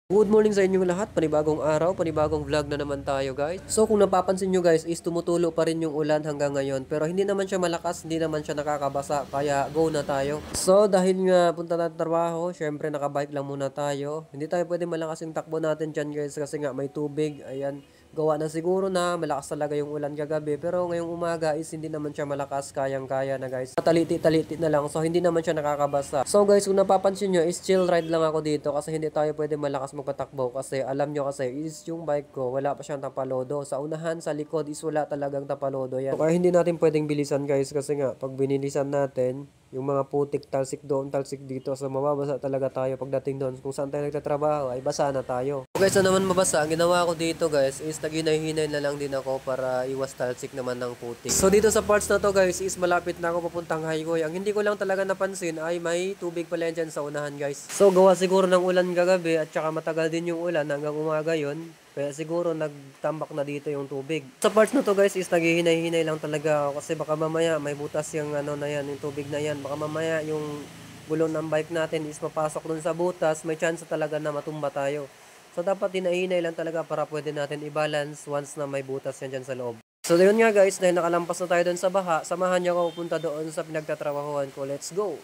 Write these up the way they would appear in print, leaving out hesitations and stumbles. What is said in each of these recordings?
Good morning sa inyong lahat, panibagong araw, panibagong vlog na naman tayo guys. So kung napapansin nyo guys is tumutulo pa rin yung ulan hanggang ngayon. Pero hindi naman siya malakas, hindi naman siya nakakabasa, kaya go na tayo. So dahil nga punta natin trabaho, syempre nakabike lang muna tayo. Hindi tayo pwede malakas yung takbo natin dyan guys kasi nga may tubig, ayan. Gawa na siguro na malakas talaga yung ulan kagabi, pero ngayong umaga is hindi naman siya malakas, kayang-kaya na guys. Taliti-taliti na lang, so hindi naman siya nakakabasa. So guys, kung napapansin nyo is chill ride lang ako dito kasi hindi tayo pwede malakas magpatakbo kasi alam nyo kasi is yung bike ko wala pa siyang tapalodo. Sa unahan, sa likod is wala talagang tapalodo yan. So, kaya hindi natin pwedeng bilisan guys kasi nga pag binilisan natin, yung mga putik, talsik doon, talsik dito. So mababasa talaga tayo pagdating doon. Kung saan tayo nagtatrabaho ay basa na tayo. So guys, na naman mabasa, ang ginawa ko dito guys is naghinay-hinay na lang din ako para iwas talsik naman ng putik. So dito sa parts na to guys is malapit na ako papuntang highway. Ang hindi ko lang talaga napansin ay may tubig pala dyan sa unahan guys. So gawa siguro ng ulan kagabi at saka matagal din yung ulan hanggang umaga yon. Kaya siguro nagtambak na dito yung tubig. Sa parts na to guys is naghihinay-hinay lang talaga ako kasi baka mamaya may butas yung ano na yan, yung tubig na yan. Baka mamaya yung gulong ng bike natin is mapasok dun sa butas, may chance talaga na matumba tayo. So dapat hinahinay lang talaga para pwede natin i-balance once na may butas yan dyan sa loob. So yun nga guys, dahil nakalampas na tayo dun sa baha, samahan niyo ako pupunta doon sa pinagtatrabahuan ko. Let's go!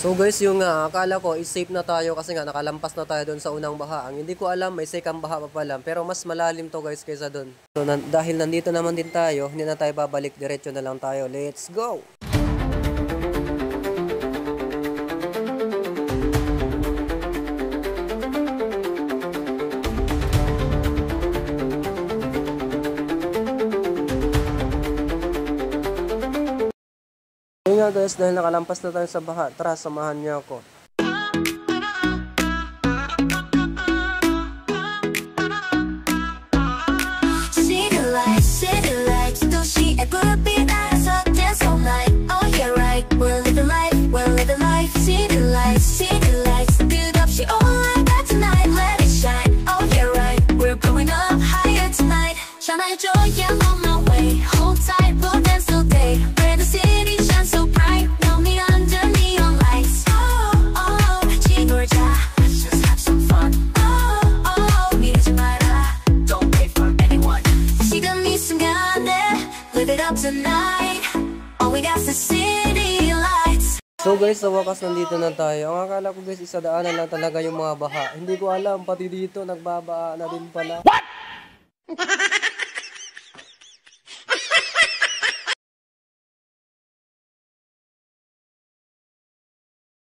So guys, yung akala ko is safe na tayo kasi nga nakalampas na tayo doon sa unang baha. Ang hindi ko alam, may second baha pa pala. Pero mas malalim to guys kaysa doon. So dahil nandito naman din tayo, hindi na tayo babalik. Diretso na lang tayo. Let's go! Yun nga guys, dahil nakalampas na tayo sa baha, tara samahan niyo ako. City lights, 도시의 불빛 아래서 dance all night. Oh yeah right, we're living life. City lights, 끝없이 all like that tonight. Let it shine. Oh yeah right, we're going up higher tonight. 전화해줘, yeah, I'm on my way. Hold tight, we'll dance all day. Where the city shines so bright. No me under neon lights. Oh, 지놀자. Let's just have some fun. Oh, 미루지 마라. Don't wait for anyone. 지금 이 순간에 live it up tonight. All we got is city lights. So guys, sa wakas nandito na tayo. Ang akala ko guys, isa daanan lang talaga yung mga baha. Hindi ko alam, pati dito nagbabaa na din pala. What?